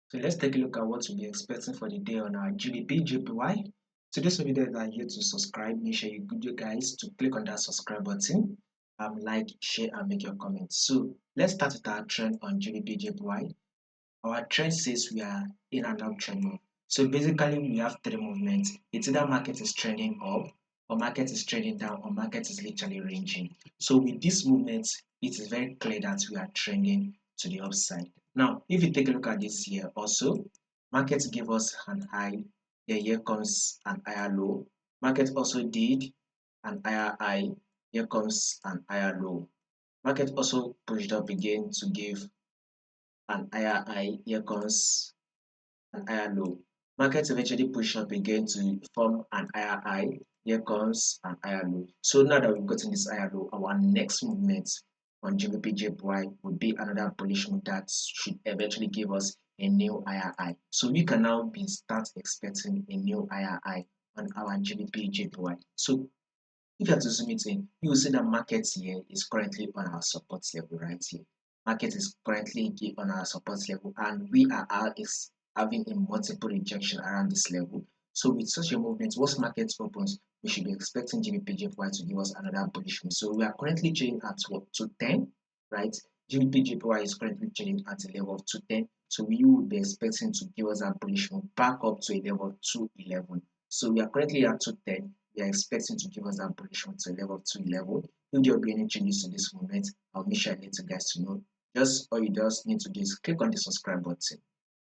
So let's take a look at what we'll be expecting for the day on our GBPJPY. So those of you that are here to subscribe, make sure you guys to click on that subscribe button, like, share, and make your comments. So let's start with our trend on GBPJPY. Our trend says we are in and out trend move. So basically we have three movements. It's either market is trending up, or market is trending down, or market is literally ranging. So with these movements, it is very clear that we are trending to the upside. Now, if you take a look at this here also, market gave us an high, then here comes an higher low. Market also did an higher high, here comes an higher low. Market also pushed up again to give an higher high, here comes an higher low. Markets eventually push up again to form an higher high. Here comes an higher low. So now that we've gotten this higher low, our next movement on GBPJPY would be another bullish move that should eventually give us a new higher high. So we can now start expecting a new higher high on our GBPJPY. So if you have to zoom it in, you will see that market here is currently on our support level right here. Market is currently on our support level, and we are having a multiple rejection around this level. So with such a movement, once market opens, we should be expecting GBPJPY to give us another bullish move. So we are currently trading at what, 210, right? GBPJPY is currently trading at a level of 210. So we would be expecting to give us a bullish move back up to a level of 211. So we are currently at 210. We are expecting to give us that bullish move to a level of 211. If there will be any changes to this movement, I'll make sure I let you guys to know. Just all you just need to do is click on the subscribe button.